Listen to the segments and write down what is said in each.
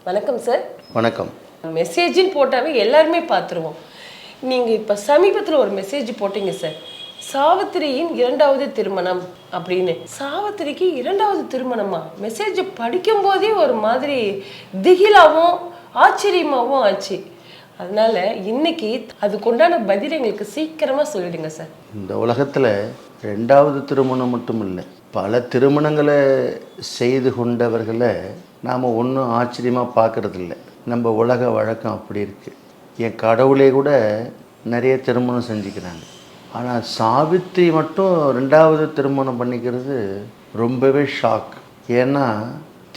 வணக்கம் சார். வணக்கம். மெசேஜின்னு போட்டாவே எல்லாருமே பார்த்துருவோம். நீங்கள் இப்போ சமீபத்தில் ஒரு மெசேஜ் போட்டீங்க சார், சாவித்திரியின் 2வது திருமணம் அப்படின்னு. சாவித்திரிக்கு 2வது திருமணமா? மெசேஜ் படிக்கும் போதே ஒரு மாதிரி திகிலாவும் ஆச்சரியமாகவும் ஆச்சு. அதனால இன்னைக்கு அதுக்குண்டான பதில் எங்களுக்கு சீக்கிரமாக சொல்லிடுங்க சார். இந்த உலகத்தில் 2வது திருமணம் மட்டும் இல்லை, பல திருமணங்களை செய்து கொண்டவர்களை நாம் ஒன்றும் ஆச்சரியமாக பார்க்குறதில்ல. நம்ம உலக வழக்கம் அப்படி இருக்குது. என் கடவுளே கூட நிறைய திருமணம் செஞ்சுக்கிறாங்க. ஆனால் சாவித்திரி மட்டும் 2வது திருமணம் பண்ணிக்கிறது ரொம்பவே ஷாக். ஏன்னா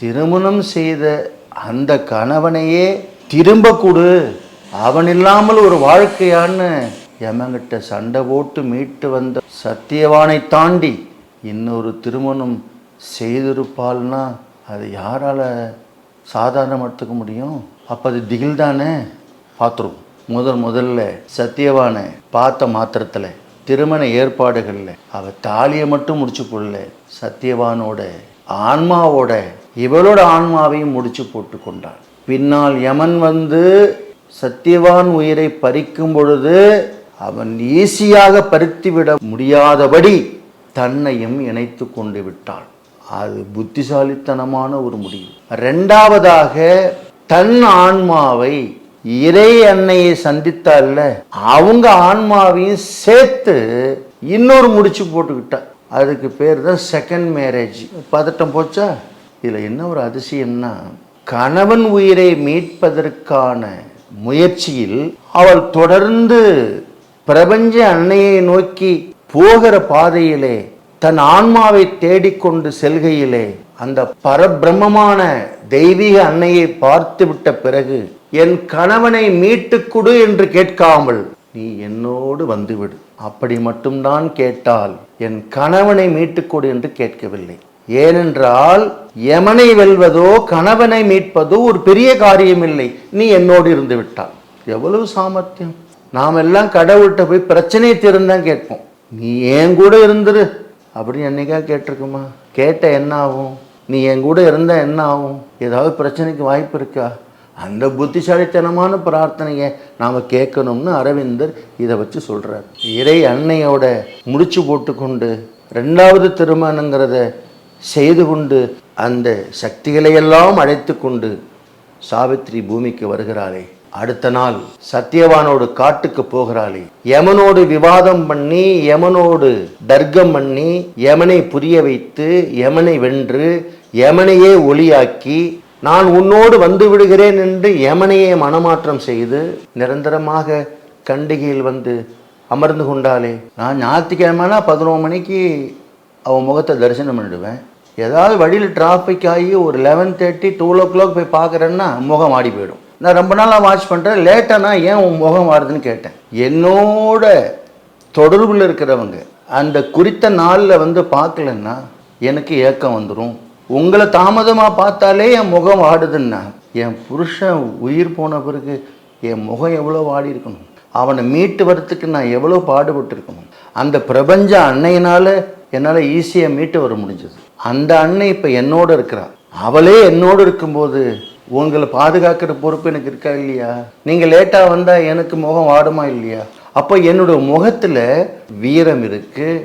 திருமணம் செய்த அந்த கணவனையே திரும்ப கொடு, அவன் இல்லாமல் ஒரு வாழ்க்கையான்னு எமங்கிட்ட சண்டை போட்டு மீட்டு வந்த சத்தியவானை தாண்டி இன்னொரு திருமணம் செய்திருப்பாள்னா அது யாரால் சாதாரணப்படுத்திக்க முடியும்? அப்போ அது திகில் தானே. பார்த்துருவோம். முதல்ல சத்தியவானை பார்த்த மாத்திரத்தில் திருமண ஏற்பாடுகளில் அவள் தாலியை மட்டும் முடிச்சு கொள்ள, சத்தியவானோட ஆன்மாவோட இவளோட ஆன்மாவையும் முடிச்சு போட்டு கொண்டாள். பின்னால் யமன் வந்து சத்தியவான் உயிரை பறிக்கும் பொழுது அவன் ஈஸியாக பறித்துவிட முடியாதபடி தன்னையும் இணைத்து கொண்டு விட்டாள். அது புத்திசாலித்தனமான ஒரு முடிவு. 2வதாக தன் ஆன்மாவை இறை அன்னையை சந்தித்தால அவங்க ஆன்மாவையும் சேர்த்து இன்னொரு முடிச்சு போட்டுக்கிட்டா. அதுக்கு பேர் தான் செகண்ட் மேரேஜ். பதட்டம் போச்சா? இதில் என்ன ஒரு அதிசயம்னா, கணவன் உயிரை மீட்பதற்கான முயற்சியில் அவள் தொடர்ந்து பிரபஞ்ச அன்னையை நோக்கி போகிற பாதையிலே தன் ஆன்மாவை தேடிக்கொண்டு செல்கையிலே அந்த பரபிரம்மமான தெய்வீக அன்னையை பார்த்து விட்ட பிறகு என் கணவனை மீட்டு கொடு என்று கேட்காமல் நீ என்னோடு வந்துவிடு அப்படி மட்டும்தான் கேட்டால், என் கணவனை மீட்டுக்கொடு என்று கேட்கவில்லை. ஏனென்றால் யமனை வெல்வதோ கணவனை மீட்பதோ ஒரு பெரிய காரியம் இல்லை, நீ என்னோடு இருந்து விட்டால். எவ்வளவு சாமர்த்தியம்! நாம் எல்லாம் கடவுள்கிட்ட போய் பிரச்சனையை தீர்ந்தான் கேட்போம். நீ என் கூட இருந்துரு அப்படின்னு என்னைக்கா கேட்டிருக்குமா? கேட்ட என்ன ஆகும்? நீ என் கூட இருந்தால் என்ன ஆகும்? ஏதாவது பிரச்சனைக்கு வாய்ப்பு இருக்கா? அந்த புத்திசாலித்தனமான பிரார்த்தனையை நாம் கேட்கணும்னு அரவிந்தர் இதை வச்சு சொல்கிறார். இறை அன்னையோட முடிச்சு போட்டுக்கொண்டு 2வது திருமணங்கிறத செய்து கொண்டு அந்த சக்திகளையெல்லாம் அழைத்து கொண்டு சாவித்திரி பூமிக்கு வருகிறாளே. அடுத்த நாள் சத்தியவானோடு காட்டுக்கு போகிறாளே. யமனோடு விவாதம் பண்ணி, யமனோடு தர்க்கம் பண்ணி, யமனை புரிய வைத்து, யமனை வென்று, யமனையே ஒளியாக்கி, நான் உன்னோடு வந்து விடுகிறேன் என்று யமனையே மனமாற்றம் செய்து நிரந்தரமாக கண்டிகையில் வந்து அமர்ந்து கொண்டாளே. நான் ஞாயிற்றுக்கிழமைனா 11 மணிக்கு அவன் முகத்தை தரிசனம் பண்ணிடுவேன். ஏதாவது வழியில் டிராஃபிக் ஆகி ஒரு 11:30 2 o'clock போய் பார்க்குறேன்னா முகம் ஆடி போயிடும். நான் ரொம்ப நாளாக வாட்ச் பண்ணுறேன், லேட்டானா ஏன் உன் முகம் ஆடுதுன்னு கேட்டேன். என்னோட தொடர்பில் இருக்கிறவங்க அந்த குறித்த நாளில் வந்து பார்க்கலன்னா எனக்கு ஏக்கம் வந்துடும். உங்களை தாமதமாக பார்த்தாலே என் முகம் ஆடுதுன்னா, என் புருஷன் உயிர் போன பிறகு என் முகம் எவ்வளோ ஆடி இருக்கணும், அவனை மீட்டு வரத்துக்கு நான் எவ்வளோ பாடுபட்டு இருக்கணும். அந்த பிரபஞ்ச அன்னையினால் என்னால் ஈஸியாக மீட்டு வர முடிஞ்சது. அந்த அன்னை இப்போ என்னோடு இருக்கிறாள். அவளே என்னோடு இருக்கும்போது உங்களை பாதுகாக்கிற பொறுப்பு எனக்கு இருக்கா இல்லையா? நீங்கள் லேட்டாக வந்தால் எனக்கு முகம் வாடுமா இல்லையா? அப்போ என்னோடய முகத்தில் வீரம் இருக்குது,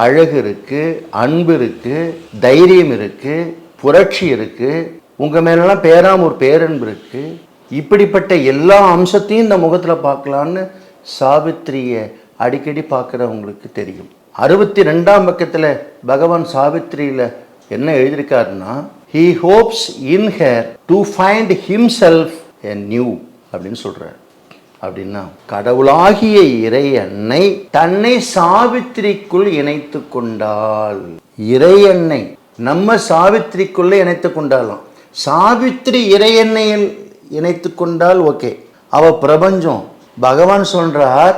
அழகு இருக்குது, அன்பு இருக்குது, தைரியம் இருக்குது, புரட்சி இருக்குது, உங்கள் மேலெல்லாம் பேராம ஒரு பேரன்பு இருக்குது. இப்படிப்பட்ட எல்லா அம்சத்தையும் இந்த முகத்தில் பார்க்கலான்னு சாவித்திரியை அடிக்கடி பார்க்குறவங்களுக்கு தெரியும். 62ஆம் பக்கத்தில் பகவான் சாவித்திரியில் என்ன எழுதியிருக்காருன்னா, he hopes in her to find himself anew அப்படின்னு சொல்றார். அப்படின்னா கடவுளாகிய இறை அன்னை தன்னை சாவித்திரிக்குள் இணைத்து கொண்டாள். இறை அன்னை நம்ம சாவித்திரிக்குள்ள இணைத்து கொண்டாலும், சாவித்திரி இறை அன்னையில் இணைத்து கொண்டால் ஓகே, அவ பிரபஞ்சம். பகவான் சொல்றார்,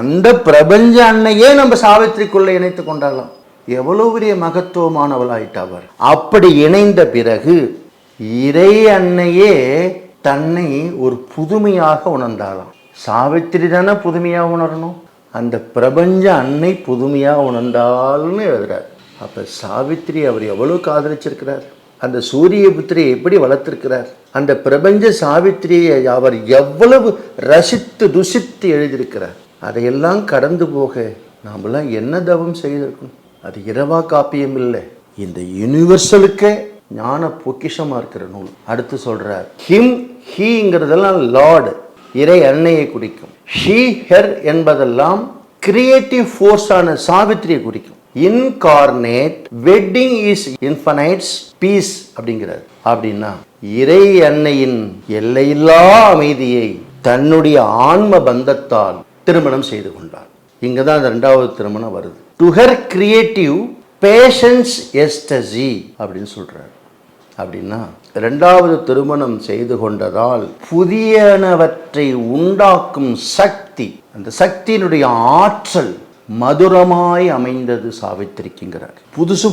அந்த பிரபஞ்ச அன்னையே நம்ம சாவித்திரிக்குள்ள இணைத்து கொண்டாலாம். எவ்வளவு பெரிய மகத்துவமானவளாயிட்டவர். அப்படி இணைந்த பிறகு இறை அன்னையே தன்னை ஒரு புதுமையாக உணர்ந்தாளாம். சாவித்திரி தானே புதுமையாக உணரணும், அந்த பிரபஞ்ச அன்னை புதுமையாக உணர்ந்தாள்னு எழுதுறார். அப்போ சாவித்திரி அவர் எவ்வளோ காதலிச்சிருக்கிறார். அந்த சூரிய புத்திரியை எப்படி வளர்த்திருக்கிறார், அந்த பிரபஞ்ச சாவித்திரியை அவர் எவ்வளவு ரசித்து ருசித்து எழுதியிருக்கிறார். அதையெல்லாம் கடந்து போக நாமெல்லாம் என்ன தவம் செய்திருக்கணும். அது இரவா காப்பியம் இல்லை, இந்த யூனிவர்சலுக்கே ஞான பொக்கிஷமா இருக்கிற நூல். அடுத்து சொல்றார், ஹிம் ஹீங்கிறதெல்லாம் லார்டு இறை அன்னையை குறிக்கும். ஷீ ஹெர் என்பதெல்லாம் கிரியேட்டிவ் ஃபோர்ஸான சாவித்திரியை குறிக்கும். இன்கார்னேட் வெட்டிங் இஸ் இன்ஃபனைட்ஸ் பீஸ் அப்படிங்கிறார். அப்படின்னா இறை அன்னையின் எல்லையில்லா அமைதியை தன்னுடைய ஆன்ம பந்தத்தால் திருமணம் செய்து கொண்டார். இங்கதான் அந்த 2வது திருமணம் வருது. To her creative passions ecstasy அப்படின்னு சொல்றார். அப்படின்னா 2வது திருமணம் செய்து கொண்டதால் புதியனவற்றை உண்டாக்கும் சக்தி, அந்த சக்தியினுடைய ஆற்றல் மதுரமாய் அமைந்தது சாவித்திரிக்குங்கிறார்.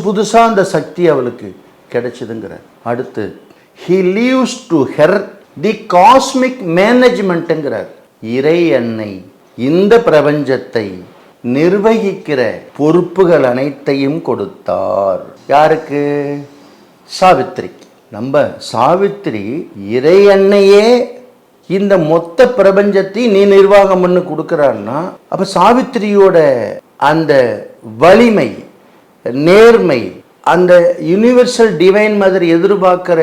புதுசா அந்த சக்தி அவளுக்கு கிடைச்சதுங்கிறார். அடுத்து he leaves to her the cosmic managementங்கிறார். இறை அன்னை இந்த பிரபஞ்சத்தை நிர்வகிக்கிற பொறுப்புகள் அனைத்தையும் கொடுத்தார். யாருக்கு? சாவித்திரிக்கு. நம்ம சாவித்திரி இறை அன்னையே இந்த மொத்த பிரபஞ்சத்தை நீ நிர்வாகம் பண்ணி கொடுக்கிறான்னா, அப்ப சாவித்திரியோட அந்த வலிமை, நேர்மை, அந்த யூனிவர்சல் டிவைன் மாதிரி எதிர்பார்க்கிற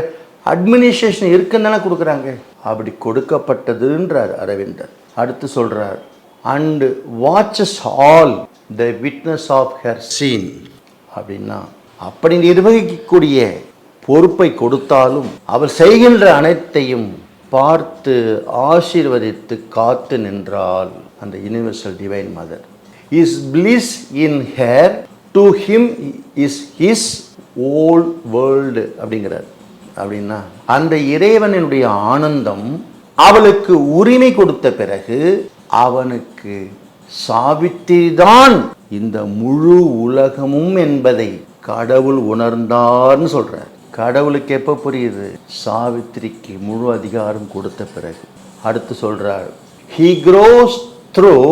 அட்மினிஸ்ட்ரேஷன் இருக்குன்னு கொடுக்குறாங்க. அப்படி கொடுக்கப்பட்டதுன்றார் அரவிந்தர். அடுத்து சொல்றார், and watches all the witness of her scene. அப்படின்னா அப்படி நிர்வகிக்கக்கூடிய பொறுப்பை கொடுத்தாலும் அவர் செய்கின்ற அனைத்தையும் பார்த்து ஆசீர்வதித்து காத்து நின்றால் அந்த universal divine mother. Is bliss in her to him is his whole world அப்படிங்கிறார். அப்படின்னா அந்த இறைவனுடைய ஆனந்தம் அவளுக்கு உரிமை கொடுத்த பிறகு அவனுக்கு சாவித்திரிதான் இந்த முழு உலகமும் என்பதை கடவுள் உணர்ந்தார்னு சொல்றார். கடவுளுக்கு எப்ப புரியுது? சாவித்திரிக்கு முழு அதிகாரம் கொடுத்த பிறகு. அடுத்து சொல்றார், he grows through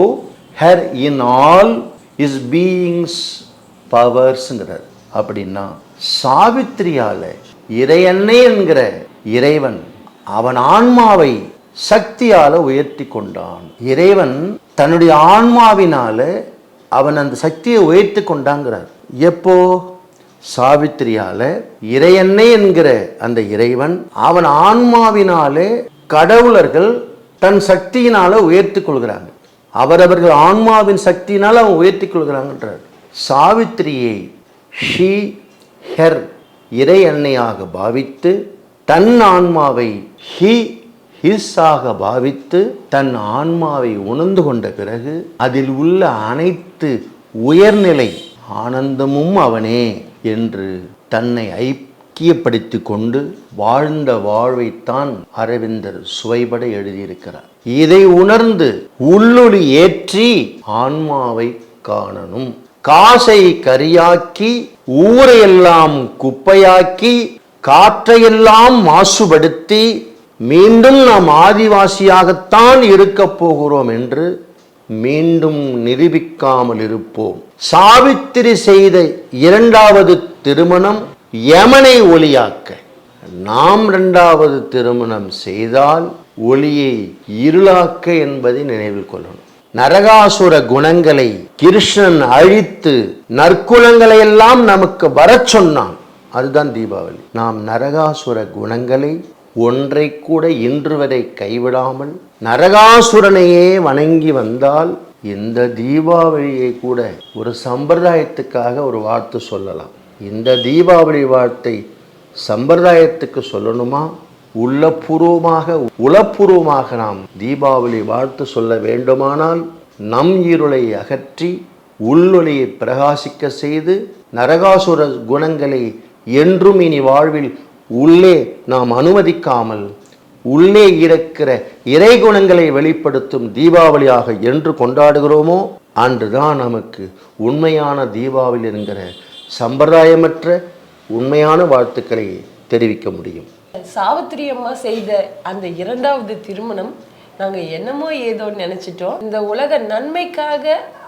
her in all his beings powers-ங்கிறார். அப்படின்னா சாவித்திரியால இறையன்னை என்கிற இறைவன் அவன் ஆன்மாவை சக்தியால உயர்த்தி கொண்டான். இறைவன் தன்னுடைய ஆன்மாவினால அவன் அந்த சக்தியை உயர்த்தி கொண்டாங்கிறார். எப்போ? சாவித்திரியால இறையன்னை என்கிற அந்த இறைவன் அவன் ஆன்மாவினாலே கடவுளர்கள் தன் சக்தியினால உயர்த்தி கொள்கிறாங்க. அவரவர்கள் ஆன்மாவின் சக்தியினால் அவன் உயர்த்தி கொள்கிறாங்கன்றார். சாவித்திரியை ஷீ ஹெர் இறை அன்னையாக பாவித்து தன் ஆன்மாவை ஹி ஹிஸ் ஆக பாவித்து தன் ஆன்மாவை உணர்ந்து கொண்ட பிறகு அதில் உள்ள அனைத்து உயர்நிலை ஆனந்தமும் அவனே என்று தன்னை ஐக்கியப்படுத்தி கொண்டு வாழ்ந்த வாழ்வைத்தான் அரவிந்தர் சுவைபட எழுதியிருக்கிறார். இதை உணர்ந்து உள்ளொளி ஏற்றி ஆன்மாவை காணணும். காசை கரியாக்கி ஊரையெல்லாம் குப்பையாக்கி காற்றையெல்லாம் மாசுபடுத்தி மீண்டும் நாம் ஆதிவாசியாகத்தான் இருக்க போகிறோம் என்று மீண்டும் நிரூபிக்காமல் இருப்போம். சாவித்திரி செய்த 2வது திருமணம் யமனை ஒளியாக்க, நாம் 2வது திருமணம் செய்தால் ஒளியை இருளாக்க என்பதை நினைவில் கொள்ளணும். நரகாசுர குணங்களை கிருஷ்ணன் அழித்து நற்குணங்களை எல்லாம் நமக்கு வரச் சொன்னான். அதுதான் தீபாவளி. நாம் நரகாசுர குணங்களை ஒன்றை கூட இன்று வரை கைவிடாமல் நரகாசுரனையே வணங்கி வந்தால் இந்த தீபாவளியை கூட ஒரு சம்பிரதாயத்துக்காக ஒரு வாழ்த்து சொல்லலாம். இந்த தீபாவளி வாழ்த்தை சம்பிரதாயத்துக்கு சொல்லணுமா? உளப்பூர்வமாக நாம் தீபாவளி வாழ்த்து சொல்ல வேண்டுமானால் நம் இருளை அகற்றி உள்ளொளியை பிரகாசிக்க செய்து நரகாசுர குணங்களை என்றும் இனி வாழ்வில் உள்ளே நாம் அனுமதிக்காமல் உள்ளே இருக்கிற இறை குணங்களை வெளிப்படுத்தும் தீபாவளியாக என்று கொண்டாடுகிறோமோ அன்றுதான் நமக்கு உண்மையான தீபாவளி என்கிற சம்பிரதாயமற்ற உண்மையான வாழ்த்துக்களை தெரிவிக்க முடியும். சாவித்திரி அம்மா செய்த அந்த 2வது திருமணம் நாங்க என்னமோ ஏதோன்னு நினைச்சிட்டோம். இந்த உலக நன்மைக்காக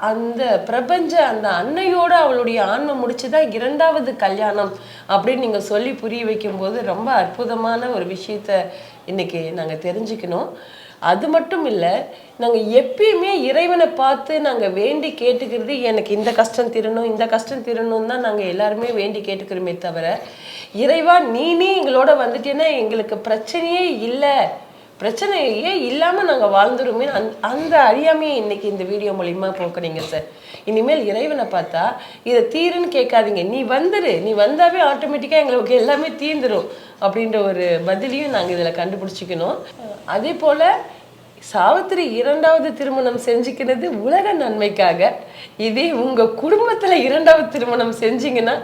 அந்த பிரபஞ்ச அந்த அன்னையோட அவளுடைய ஆன்மை முடிச்சுதான் 2வது கல்யாணம் அப்படின்னு நீங்க சொல்லி புரிய வைக்கும்போது ரொம்ப அற்புதமான ஒரு விஷயத்த இன்னைக்கு நாங்க தெரிஞ்சுக்கணும். அது மட்டும் இல்லை, நாங்கள் எப்பயுமே இறைவனை பார்த்து நாங்கள் வேண்டி கேட்டுக்கிறது எனக்கு இந்த கஷ்டம் தீரணும் இந்த கஷ்டம் தீரணும் தான் நாங்கள் எல்லாருமே வேண்டி கேட்டுக்கிறோமே தவிர, இறைவா நீனே எங்களோட வந்துட்டேன்னா எங்களுக்கு பிரச்சனையே இல்லை, பிரச்சனையே இல்லாமல் நாங்கள் வாழ்ந்துருமே அந்த அறியாமையை இன்னைக்கு இந்த வீடியோ மூலிமா போக்குறீங்க சார். இனிமேல் இறைவனை பார்த்தா இதை தீருன்னு கேட்காதீங்க, நீ வந்துடு, நீ வந்தாவே ஆட்டோமேட்டிக்காக எங்களுக்கு எல்லாமே தீர்ந்துடும் அப்படின்ற ஒரு பதிலையும் நாங்கள் இதில் கண்டுபிடிச்சிக்கணும். அதே போல் சாவித்திரி 2வது திருமணம் செஞ்சுக்கிறது உலக நன்மைக்காக. இதே உங்கள் குடும்பத்தில் 2வது திருமணம் செஞ்சீங்கன்னா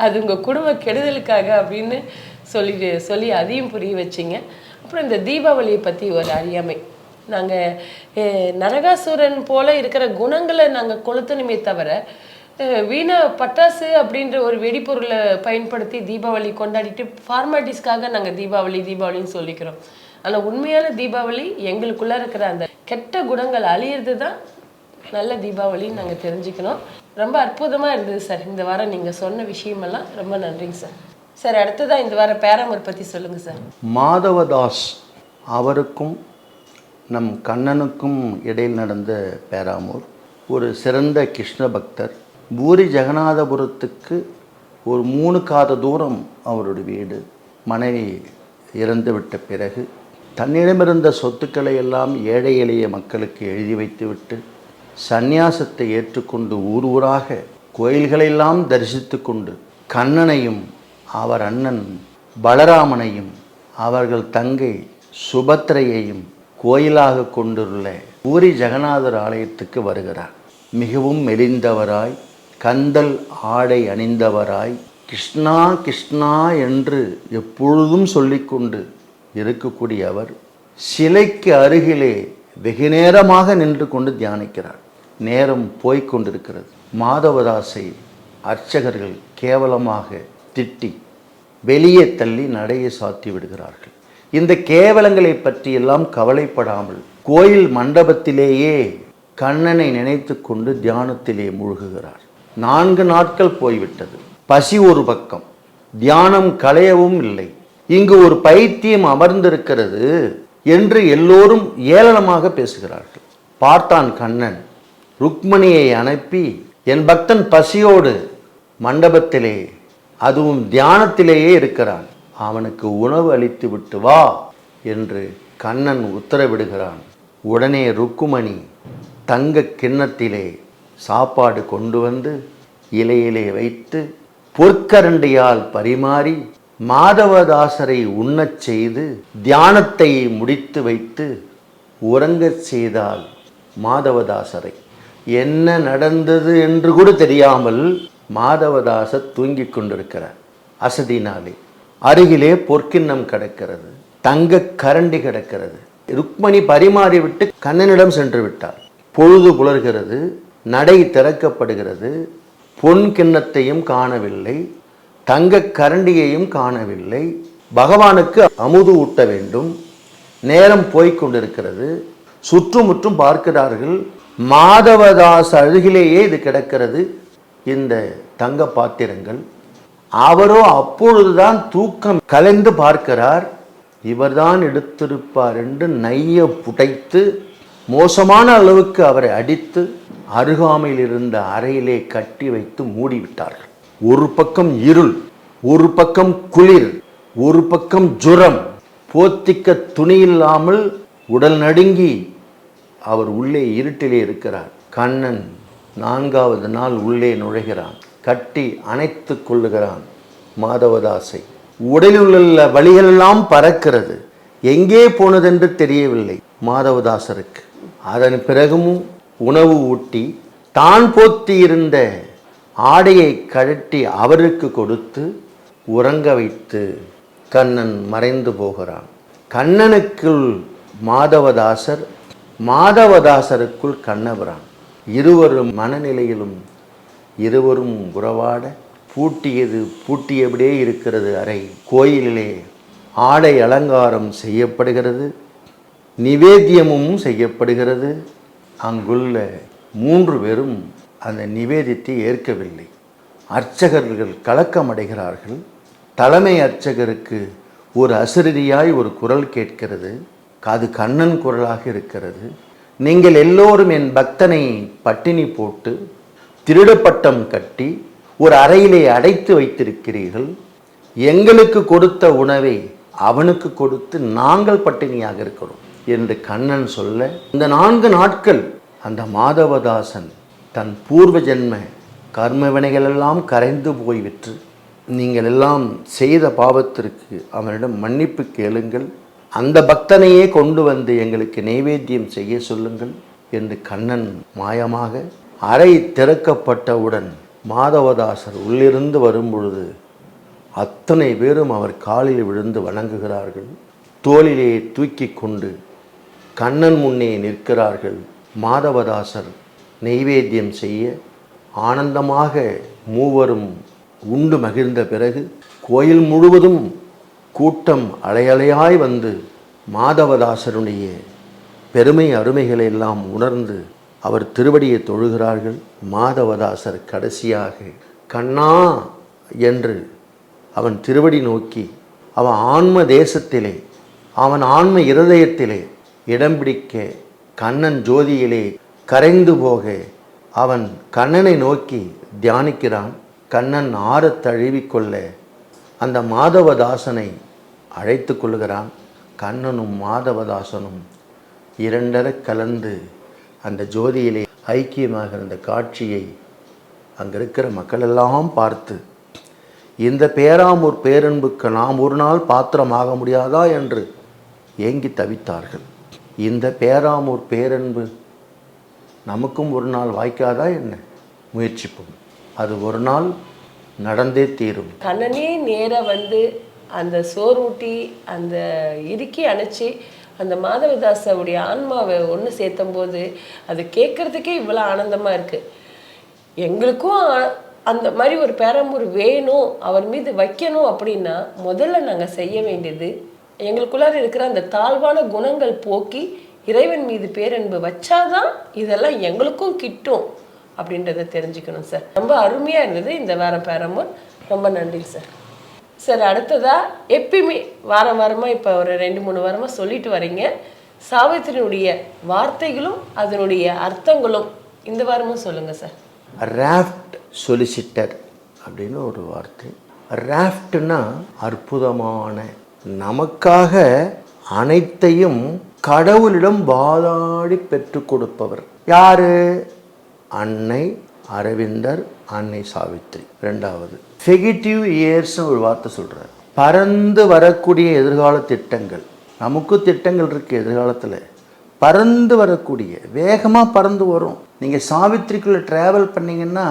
அது உங்கள் குடும்ப கெடுதலுக்காக அப்படின்னு சொல்லி அதையும் புரிய வச்சிங்க. அப்புறம் இந்த தீபாவளியை பற்றி ஒரு அறியாமை, நாங்கள் நரகாசுரன் போல் இருக்கிற குணங்களை நாங்கள் கொளுத்தணுமே தவிர வீணா பட்டாசு அப்படின்ற ஒரு வெடிப்பொருளை பயன்படுத்தி தீபாவளி கொண்டாடிட்டு ஃபார்மாலிட்டிஸ்க்காக நாங்கள் தீபாவளின்னு சொல்லிக்கிறோம். ஆனால் உண்மையான தீபாவளி எங்களுக்குள்ளே இருக்கிற அந்த கெட்ட குணங்கள் அழியிறது தான் நல்ல தீபாவளின்னு நாங்கள் தெரிஞ்சுக்கணும். ரொம்ப அற்புதமாக இருந்தது சார் இந்த வாரம் நீங்கள் சொன்ன விஷயமெல்லாம். ரொம்ப நன்றிங்க சார். சார் அடுத்ததான் இந்த வாரம் பேராமூர் பற்றி சொல்லுங்கள் சார். மாதவதாஸ் அவருக்கும் நம் கண்ணனுக்கும் இடையில் நடந்த பேராமூர். ஒரு சிறந்த கிருஷ்ண பக்தர். பூரி ஜெகநாதபுரத்துக்கு ஒரு 3 காத தூரம் அவருடைய வீடு. மனைவி இறந்துவிட்ட பிறகு தன்னிடமிருந்த சொத்துக்களை எல்லாம் ஏழை எளிய மக்களுக்கு எழுதி வைத்துவிட்டு சந்நியாசத்தை ஏற்றுக்கொண்டு ஊர் ஊராக கோயில்களெல்லாம் தரிசித்து கொண்டு கண்ணனையும் அவர் அண்ணன் பலராமனையும் அவர்கள் தங்கை சுபத்திரையையும் கோயிலாக கொண்டுள்ள பூரி ஜெகநாதர் ஆலயத்துக்கு வருகிறார். மிகவும் மெலிந்தவராய், கந்தல் ஆடை அணிந்தவராய், கிருஷ்ணா கிருஷ்ணா என்று எப்பொழுதும் சொல்லிக்கொண்டு இருக்கக்கூடிய அவர் சிலைக்கு அருகிலே வெகு நேரமாக நின்று கொண்டு தியானிக்கிறார். நேரம் போய்கொண்டிருக்கிறது. மாதவதாசை அர்ச்சகர்கள் கேவலமாக திட்டி வெளியே தள்ளி நடையை சாத்தி விடுகிறார்கள். இந்த கேவலங்களை பற்றியெல்லாம் கவலைப்படாமல் கோயில் மண்டபத்திலேயே கண்ணனை நினைத்து கொண்டு தியானத்திலே மூழ்குகிறார். 4 நாட்கள் போய்விட்டது. பசி ஒரு பக்கம், தியானம் களையவும் இல்லை. இங்கு ஒரு பைத்தியம் அமர்ந்திருக்கிறது என்று எல்லோரும் ஏளனமாக பேசுகிறார்கள். பார்த்தான் கண்ணன். ருக்மணியை அனுப்பி, என் பக்தன் பசியோடு மண்டபத்திலே அதுவும் தியானத்திலேயே இருக்கிறான், அவனுக்கு உணவு அளித்து விட்டு வா என்று கண்ணன் உத்தரவிடுகிறான். உடனே ருக்குமணி தங்க கிண்ணத்திலே சாப்பாடு கொண்டு வந்து இலையிலே வைத்து பொற்கரண்டியால் பரிமாறி மாதவதாசரை உண்ணச் செய்து தியானத்தை முடித்து வைத்து உறங்கச் செய்தால் மாதவதாசரை. என்ன நடந்தது என்று கூட தெரியாமல் மாதவதாசர் தூங்கிக் கொண்டிருக்கிறார். அசதினாலே அருகிலே பொற்கிண்ணம் கிடக்கிறது, தங்க கரண்டி கிடக்கிறது. ருக்மணி பரிமாறிவிட்டு கண்ணனிடம் சென்று விட்டார். பொழுது புலர்கிறது, நடை திறக்கப்படுகிறது. பொன் கிண்ணத்தையும் காணவில்லை, தங்க கரண்டியையும் காணவில்லை. பகவானுக்கு அமுது ஊட்ட வேண்டும். நேரம் போய்கொண்டிருக்கிறது. சுற்றுமுற்றும் பார்க்கிறார்கள். மாதவதாஸ் அருகிலேயே இது கிடக்கிறது, இந்த தங்க பாத்திரங்கள். அவரோ அப்பொழுதுதான் தூக்கம் கலைந்து பார்க்கிறார். இவர்தான் எடுத்திருப்பார் என்று நைய புடைத்து மோசமான அளவுக்கு அவரை அடித்து அருகாமையில் இருந்த அறையிலே கட்டி வைத்து மூடிவிட்டார்கள். ஒரு பக்கம் இருள், ஒரு பக்கம் குளிர், ஒரு பக்கம் ஜுரம். போத்திக்க துணியில்லாமல் உடல் நடுங்கி அவர் உள்ளே இருட்டிலே இருக்கிறார். கண்ணன் 4வது நாள் உள்ளே நுழைகிறான். கட்டி அணைத்து கொள்ளுகிறான் மாதவதாசை. உடலில் உள்ள வலிகளெல்லாம் பறக்கிறது. எங்கே போனதென்று தெரியவில்லை மாதவதாசருக்கு. அதன் பிறகும் உணவு ஊட்டி தான் போத்தி இருந்த ஆடையை கழட்டி அவருக்கு கொடுத்து உறங்க வைத்து கண்ணன் மறைந்து போகிறான். கண்ணனுக்குள் மாதவதாசர், மாதவதாசருக்குள் கண்ணபிரான். இருவரும் மனநிலையிலும் இருவரும் உறவாட பூட்டியபடியே இருக்கிறது அறை. கோயிலிலே ஆடை அலங்காரம் செய்யப்படுகிறது. நிவேத்தியமும் செய்யப்படுகிறது. அங்குள்ள 3 பேரும் அந்த நிவேதியத்தை ஏற்கவில்லை. அர்ச்சகர்கள் கலக்கமடைகிறார்கள். தலைமை அர்ச்சகருக்கு ஒரு அசரீரியாய் ஒரு குரல் கேட்கிறது. அது கண்ணன் குரலாக இருக்கிறது. நீங்கள் எல்லோரும் என் பக்தனை பட்டினி போட்டு திருடப்பட்டம் கட்டி ஒரு அறையிலே அடைத்து வைத்திருக்கிறீர்கள். எங்களுக்கு கொடுத்த உணவை அவனுக்கு கொடுத்து நாங்கள் பட்டினியாக இருக்கிறோம் என்று கண்ணன் சொல்ல, இந்த 4 நாட்கள் அந்த மாதவதாசன் தன் பூர்வ ஜென்ம கர்ம வினைகளெல்லாம் கரைந்து போய்விட்டு, நீங்கள் எல்லாம் செய்த பாவத்திற்கு அவனிடம் மன்னிப்பு கேளுங்கள், அந்த பக்தனையே கொண்டு வந்து எங்களுக்கு நைவேத்தியம் செய்ய சொல்லுங்கள் என்று கண்ணன் மாயமாக அறை திறக்கப்பட்டவுடன் மாதவதாசர் உள்ளிருந்து வரும்பொழுது அத்தனை பேரும் அவர் காலில் விழுந்து வணங்குகிறார்கள். தோளிலே தூக்கி கொண்டு கண்ணன் முன்னே நிற்கிறார்கள். மாதவதாசர் நைவேத்தியம் செய்ய ஆனந்தமாக மூவரும் உண்டு மகிழ்ந்த பிறகு கோயில் முழுவதும் கூட்டம் அலையலையாய் வந்து மாதவதாசருடைய பெருமை அருமைகளை எல்லாம் உணர்ந்து அவர் திருவடியை தொழுகிறார்கள். மாதவதாசர் கடைசியாக கண்ணா என்று அவன் திருவடி நோக்கி, அவன் ஆன்ம தேசத்திலே, அவன் ஆன்ம இருதயத்திலே இடம் பிடிக்க, கண்ணன் ஜோதியிலே கரைந்து போக அவன் கண்ணனை நோக்கி தியானிக்கிறான். கண்ணன் ஆறத் தழுவிக்கொள்ள அந்த மாதவதாசனை அழைத்து கொள்கிறான். கண்ணனும் மாதவதாசனும் இரண்டர கலந்து அந்த ஜோதியிலே ஐக்கியமாக இருந்த காட்சியை அங்கே இருக்கிற மக்களெல்லாம் பார்த்து, இந்த பேராமூர் பேரன்புக்கு நாம் ஒரு நாள் பாத்திரமாக முடியாதா என்று ஏங்கி தவித்தார்கள். இந்த பேராமூர் பேரன்பு நமக்கும் ஒரு நாள் வாய்க்காதா என்ன? முயற்சிப்போம், அது ஒரு நாள் நடந்தே தீரும். கண்ணனே நேராக வந்து அந்த சோறூட்டி அந்த இறுக்கி அணைச்சி அந்த மாதவதாசவுடைய ஆன்மாவை ஒன்று சேர்த்தும்போது அது கேட்குறதுக்கே இவ்வளோ ஆனந்தமாக இருக்குது. எங்களுக்கும் அந்த மாதிரி ஒரு பேராமூர் வேணும், அவர் மீது வைக்கணும் அப்படின்னா முதல்ல நாங்கள் செய்ய வேண்டியது எங்களுக்குள்ளார இருக்கிற அந்த தாழ்வான குணங்கள் போக்கி இறைவன் மீது பேரன்பு வச்சாதான் இதெல்லாம் எங்களுக்கும் கிட்டும் அப்படின்றத தெரிஞ்சுக்கணும் சார். ரொம்ப அருமையாக இருந்தது இந்த வாரம் பேராமூர். ரொம்ப நன்றி சார். சார் அடுத்ததாக எப்பயுமே வாரம் வாரமாக இப்போ ஒரு 2-3 வாரமாக சொல்லிட்டு வரீங்க, சாவித்திரியினுடைய வார்த்தைகளும் அதனுடைய அர்த்தங்களும் இந்த வாரமும் சொல்லுங்கள் சார். ராஃப்ட் சொலிசிட்டர் அப்படின்னு ஒரு வார்த்தை. ராஃப்ட்னா அற்புதமான, நமக்காக அனைத்தையும் கடவுளிடம் வாதாடி பெற்று கொடுப்பவர். யாரு? அன்னை அரவிந்தர், அன்னை சாவித்திரி. 2வது ஃபெகிட்டிவ் இயர்ஸ்னு ஒரு வார்த்தை சொல்கிறார். பறந்து வரக்கூடிய எதிர்கால திட்டங்கள். நமக்கு திட்டங்கள் இருக்குது எதிர்காலத்தில், பறந்து வரக்கூடிய, வேகமாக பறந்து வரும். நீங்கள் சாவித்திரிக்குள்ளே ட்ராவல் பண்ணிங்கன்னா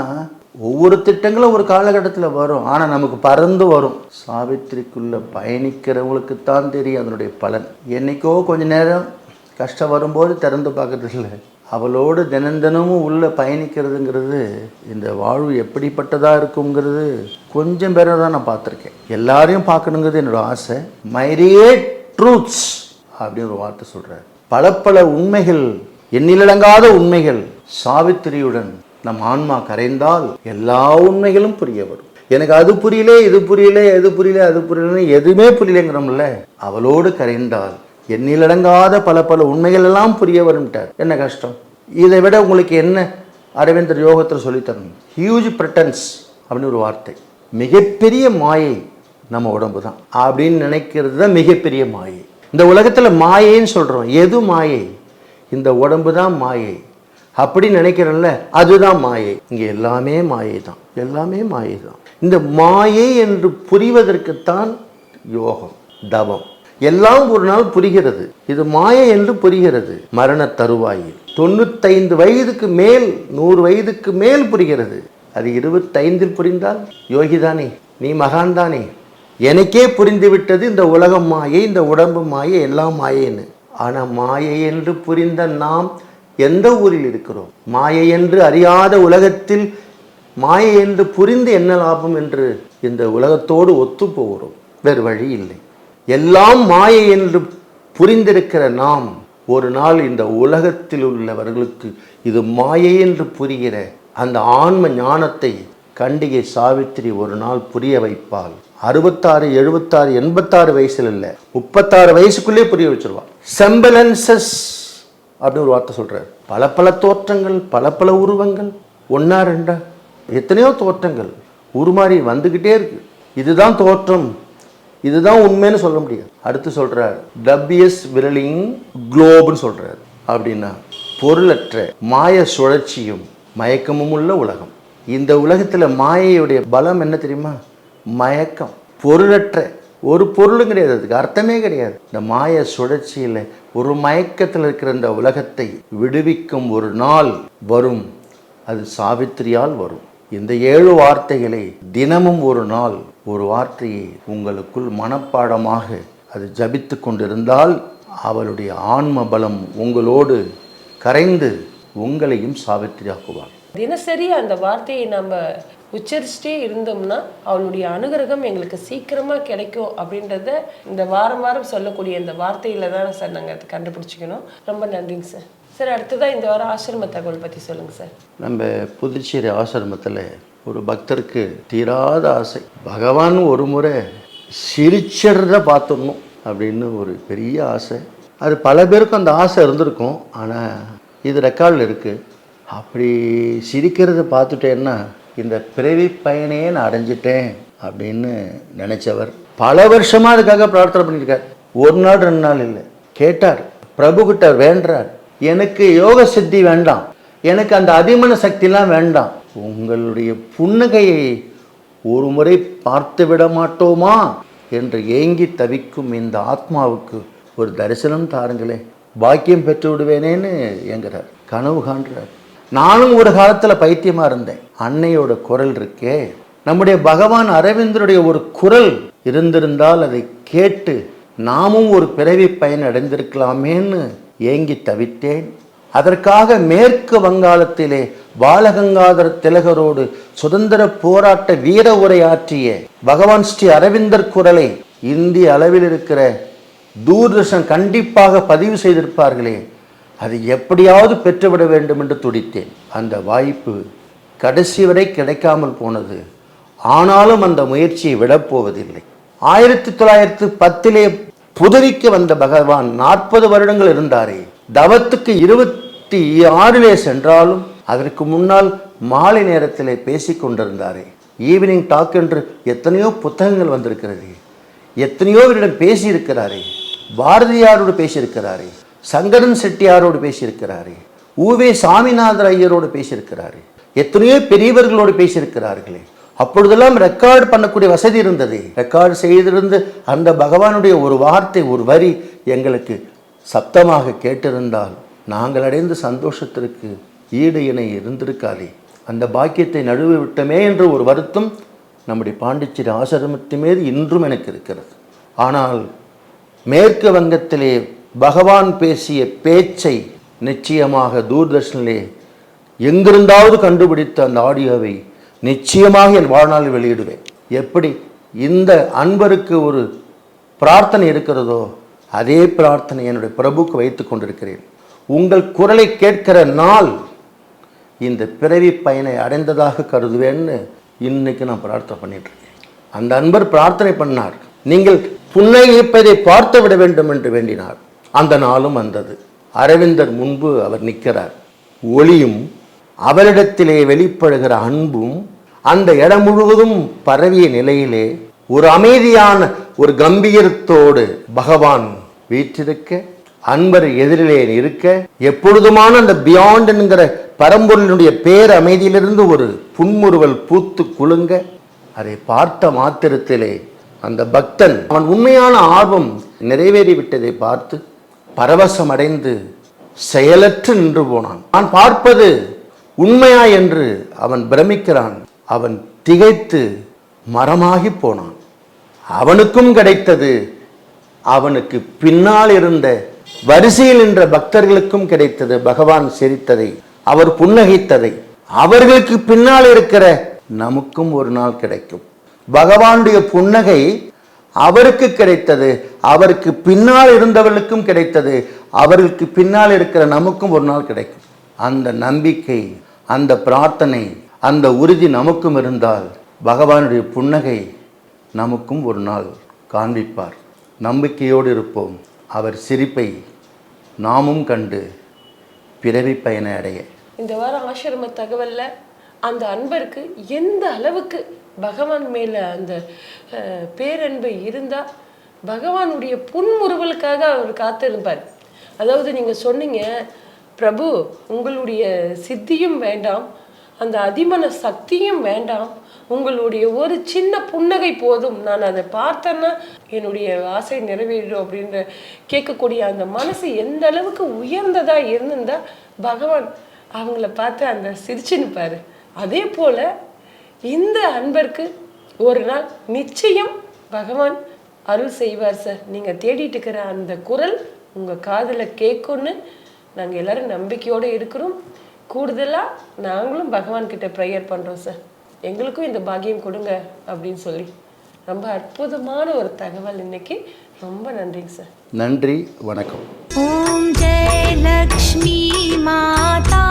ஒவ்வொரு திட்டங்களும் ஒரு காலகட்டத்தில் வரும், ஆனால் நமக்கு பறந்து வரும். சாவித்திரிக்குள்ளே பயணிக்கிறவங்களுக்குத்தான் தெரியும் அதனுடைய பலன். என்றைக்கோ கொஞ்சம் நேரம் கஷ்டம் வரும்போது திறந்து பார்க்கறது இல்லை, அவளோடு தினந்தனமும் உள்ளே பயணிக்கிறதுங்கிறது இந்த வாழ்வு எப்படிப்பட்டதாக இருக்குங்கிறது கொஞ்சம் பேரை தான் நான் பார்த்துருக்கேன். எல்லாரையும் பார்க்கணுங்கிறது என்னோடய ஆசை. மைரியேட் ட்ரூத்ஸ் அப்படின்னு ஒரு வார்த்தை சொல்கிறார். பல உண்மைகள், எண்ணிலடங்காத உண்மைகள் சாவித்திரியுடன் நம் ஆன்மா கரைந்தால் எல்லா உண்மைகளும் புரிய வரும். எனக்கு அது புரியல, இது புரியல, எது புரியல, அது புரியலன்னு எதுவுமே புரியலைங்கிறோம்ல, அவளோடு கரைந்தால் எண்ணிலடங்காத பல உண்மைகள் எல்லாம் புரிய வரும்ட்டார். என்ன கஷ்டம்? இதை விட உங்களுக்கு என்ன அரவிந்தர் யோகத்தில் சொல்லித்தரணும்? ஹியூஜ் ப்ரிட்டன்ஸ் அப்படின்னு ஒரு வார்த்தை. மிகப்பெரிய மாயை நம்ம உடம்பு தான் அப்படின்னு நினைக்கிறது தான் மிகப்பெரிய மாயை. இந்த உலகத்தில் மாயைன்னு சொல்கிறோம். எது மாயை? இந்த உடம்பு தான் மாயை அப்படின்னு நினைக்கிறோம்ல, அதுதான் மாயை. இங்கே எல்லாமே மாயை தான், எல்லாமே மாயை தான். இந்த மாயை என்று புரிவதற்குத்தான் யோகம், தவம் எல்லாம் ஒரு நாள் புரிகிறது. இது மாயை என்று புரிகிறது மரண தருவாயில். 95 வயதுக்கு மேல், 100 வயதுக்கு மேல் புரிகிறது. அது 25 புரிந்தால் யோகிதானே, நீ மகான் தானே. எனக்கே புரிந்து விட்டது இந்த உலகம் மாயை, இந்த உடம்பு மாயை, எல்லாம் மாயைன்னு. ஆனால் மாயை என்று புரிந்த நாம் எந்த ஊரில் இருக்கிறோம்? மாயை என்று அறியாத உலகத்தில் மாயை என்று புரிந்து என்ன லாபம் என்று இந்த உலகத்தோடு ஒத்து போகிறோம். வேறு வழி இல்லை. எல்லாம் மாயை என்று புரிந்திருக்கிற நாம் ஒரு நாள் இந்த உலகத்தில் உள்ளவர்களுக்கு இது மாயை என்று புரிகிற அந்த ஆன்ம ஞானத்தை கண்டிகை சாவித்திரி ஒரு நாள் புரிய வைப்பாள். 66, 76, 86 வயசுல இல்லை, 36 வயசுக்குள்ளே புரிய வச்சிருவாள். செம்பலன்சஸ் அப்படின்னு ஒரு வார்த்தை சொல்றாரு. பல பல தோற்றங்கள், பல பல உருவங்கள், ஒன்னா ரெண்டா எத்தனையோ தோற்றங்கள் உருமாறி வந்துகிட்டே இருக்கு. இதுதான் தோற்றம், இதுதான் உண்மைன்னு சொல்ல முடியாது. அடுத்து சொல்றார் டபிஎஸ் விரலிங் குளோப்னு சொல்றாரு. அப்படின்னா பொருளற்ற மாய சுழற்சியும் மயக்கமும் உள்ள உலகம். இந்த உலகத்துல மாயையுடைய பலம் என்ன தெரியுமா? மயக்கம். பொருளற்ற ஒரு பொருளும் கிடையாது, அதுக்கு அர்த்தமே கிடையாது. இந்த மாய சுழற்சியில் ஒரு மயக்கத்தில் இருக்கிற இந்த உலகத்தை விடுவிக்கும் ஒரு நாள் வரும். அது சாவித்திரியால் வரும். இந்த 7 வார்த்தைகளை தினமும் ஒரு நாள் ஒரு வார்த்தையை உங்களுக்குள் மனப்பாடமாக அது ஜபித்து கொண்டிருந்தால் அவளுடைய ஆன்ம பலம் உங்களோடு கரைந்து உங்களையும் சாவித்திரியாக்குவாள். தினசரி அந்த வார்த்தையை நம்ம உச்சரிச்சுட்டே இருந்தோம்னா அவளுடைய அனுகிரகம் எங்களுக்கு சீக்கிரமா கிடைக்கும் அப்படின்றத இந்த வாரம் வாரம் சொல்லக்கூடிய இந்த வார்த்தையில தான் சார் நாங்கள் அதை கண்டுபிடிச்சிக்கணும். ரொம்ப நன்றிங்க சார். சார் அடுத்ததான் இந்த வாரம் ஆசிரம தகவல் பற்றி சொல்லுங்க சார். நம்ம புதுச்சேரி ஆசிரமத்தில் ஒரு பக்தருக்கு தீராத ஆசை, பகவான் ஒரு முறை சிரிச்சறத பார்த்துடணும் அப்படின்னு ஒரு பெரிய ஆசை. அது பல பேருக்கும் அந்த ஆசை இருந்திருக்கும். ஆனால் இது ரெக்கார்டில் இருக்குது. அப்படி சிரிக்கிறத பார்த்துட்டேன்னா இந்த பிறவி பயனையே நான் அடைஞ்சிட்டேன் அப்படின்னு நினைச்சவர் பல வருஷமாக அதுக்காக பிரார்த்தனை பண்ணியிருக்கார். ஒரு நாள் 2 நாள் இல்லை. கேட்டார், பிரபு கிட்ட வேண்டார், எனக்கு யோக சித்தி வேண்டாம், எனக்கு அந்த அதிமன சக்திலாம் வேண்டாம், உங்களுடைய புன்னகையை ஒரு முறை பார்த்து விட மாட்டோமா என்று ஏங்கி தவிக்கும் இந்த ஆத்மாவுக்கு ஒரு தரிசனம் தாருங்களே, பாக்கியம் பெற்று விடுவேனேன்னு ஏங்குறார், கனவு காண்றார். நானும் ஒரு காலத்தில் பைத்தியமாக இருந்தேன். அன்னையோட குரல் இருக்கே, நம்முடைய பகவான் அரவிந்தருடைய ஒரு குரல் இருந்திருந்தால் அதை கேட்டு நாமும் ஒரு பிறவி பயன் அடைந்திருக்கலாமேன்னு ஏங்கி தவித்தேன். அதற்காக மேற்கு வங்காளத்திலே பாலகங்காதர திலகரோடு சுதந்திர போராட்ட வீர உரையாற்றிய பகவான் ஸ்ரீ அரவிந்தர் குரலை இந்திய அளவில் இருக்கிற தூர்தர்ஷன் கண்டிப்பாக பதிவு செய்திருப்பார்களே, அது எப்படியாவது பெற்றுவிட வேண்டும் என்று துடித்தேன். அந்த வாய்ப்பு கடைசி வரை கிடைக்காமல் போனது. ஆனாலும் அந்த முயற்சியை விடப்போவதில்லை. 1910 புதுவிக்கு வந்த பகவான் 40 வருடங்கள் இருந்தாரே, தவத்துக்கு 26 சென்றாலும் அதற்கு முன்னால் மாலை நேரத்தில் பேசிக் கொண்டிருந்தாரே. ஈவினிங் டாக் என்று எத்தனையோ புத்தகங்கள் வந்திருக்கிறது, எத்தனையோ பேரிடம் பேசியிருக்கிறாரே, பாரதியாரோடு பேசியிருக்கிறாரே, சங்கரன் செட்டியாரோடு பேசியிருக்கிறாரே, ஊவே சாமிநாதர் ஐயரோடு பேசியிருக்கிறாரே, எத்தனையோ பெரியவர்களோடு பேசியிருக்கிறார்களே. அப்பொழுதெல்லாம் ரெக்கார்டு பண்ணக்கூடிய வசதி இருந்தது. ரெக்கார்டு செய்திருந்து அந்த பகவானுடைய ஒரு வார்த்தை, ஒரு வரி எங்களுக்கு சப்தமாக கேட்டிருந்தால் நாங்கள் அடைந்த சந்தோஷத்திற்கு ஈடு இணை இருந்திருக்காதே. அந்த பாக்கியத்தை நழுவி விட்டமே என்ற ஒரு வருத்தம் நம்முடைய பாண்டிச்சேரி ஆசிரமத்தின் மீது இன்றும் எனக்கு இருக்கிறது. ஆனால் மேற்கு வங்கத்திலே பகவான் பேசிய பேச்சை நிச்சயமாக தூர்தர்ஷனிலே எங்கிருந்தாவது கண்டுபிடித்த அந்த ஆடியோவை நிச்சயமாக என் வாழ்நாளில் வெளியிடுவேன். எப்படி இந்த அன்பருக்கு ஒரு பிரார்த்தனை இருக்கிறதோ அதே பிரார்த்தனை என்னுடைய பிரபுக்கு வைத்து கொண்டிருக்கிறேன். உங்கள் குரலை கேட்கிற நாள் இந்த பிறவி பயனை அடைந்ததாக கருதுவேன்னு இன்னைக்கு நான் பிரார்த்தனை பண்ணிட்டு இருக்கேன். அந்த அன்பர் பிரார்த்தனை பண்ணார், நீங்கள் புன்னகைப்பதை பார்த்து விட வேண்டும் என்று வேண்டினார். அந்த நாளும் வந்தது. அரவிந்தர் முன்பு அவர் நிற்கிறார். ஒளியும் அவரிடத்திலே வெளிப்படுகிற அன்பும் அந்த இடம் முழுவதும் பரவிய நிலையிலே ஒரு அமைதியான ஒரு கம்பீரத்தோடு பகவான் வீற்றிருக்க, அன்பர் எதிரிலே இருக்க, எப்பொழுதுமான அந்த பியாண்ட் என்கிற பரம்பொருளினுடைய பேர் அமைதியிலிருந்து ஒரு புன்முறுவல் பூத்து குலுங்க, அதை பார்த்த மாத்திரத்திலே அந்த பக்தன் அவன் உண்மையான ஆர்வம் நிறைவேறிவிட்டதை பார்த்து பரவசம் அடைந்து செயலற்று நின்று போனான். நான் பார்ப்பது உண்மையா என்று அவன் பிரமிக்கிறான். அவன் திகைத்து மரமாகி போனான். அவனுக்கும் கிடைத்தது, அவனுக்கு பின்னால் இருந்த வரிசையில் நின்ற பக்தர்களுக்கும் கிடைத்தது. பகவான் சிரித்ததை, அவர் புன்னகைத்ததை அவர்களுக்கு பின்னால் இருக்கிற நமக்கும் ஒரு நாள் கிடைக்கும். பகவானுடைய புன்னகை அவருக்கு கிடைத்தது, அவருக்கு பின்னால் இருந்தவர்களுக்கும் கிடைத்தது, அவர்களுக்கு பின்னால் இருக்கிற நமக்கும் ஒரு நாள் கிடைக்கும். அந்த நம்பிக்கை, அந்த பிரார்த்தனை, அந்த உறுதி நமக்கும் இருந்தால் பகவானுடைய புன்னகை நமக்கும் ஒரு நாள் காண்பிப்பார். நம்பிக்கையோடு இருப்போம். அவர் சிரிப்பை நாமும் கண்டு பிறவி பயனை அடைய. இந்த வாரம் ஆசிரம தகவல்ல அந்த அன்பருக்கு எந்த அளவுக்கு பகவான் மேல அந்த பேரன்பு இருந்தா பகவானுடைய புன்முறுவலுக்காக அவர் காத்திருப்பார். அதாவது நீங்க சொன்னீங்க, பிரபு உங்களுடைய சித்தியும் வேண்டாம், அந்த அதிமன சக்தியும் வேண்டாம், உங்களுடைய ஒரு சின்ன புன்னகை போதும், நான் அதை பார்த்தேன்னா என்னுடைய ஆசை நிறைவேறும் அப்படின்ற கேட்கக்கூடிய அந்த மனசு எந்த அளவுக்கு உயர்ந்ததா இருந்திருந்தா பகவான் அவங்கள பார்த்து அந்த சிரிச்சுன்னுப்பாரு. அதே போல இந்த அன்பருக்கு ஒரு நாள் நிச்சயம் பகவான் அருள் செய்வார் சார். நீங்க தேடிட்டு இருக்கிற அந்த குரல் உங்க காதுல கேட்கும்னு நாங்க எல்லாரும் நம்பிக்கையோட இருக்கிறோம். கூடுதலா நாங்களும் பகவான் கிட்ட ப்ரேயர் பண்றோம் சார், எங்களுக்கும் இந்த பாக்கியம் கொடுங்க அப்படின்னு சொல்லி. ரொம்ப அற்புதமான ஒரு தகவல் இன்னைக்கு. ரொம்ப நன்றிங்க சார். நன்றி, வணக்கம். ஓம் ஜெய லக்ஷ்மி மாதா.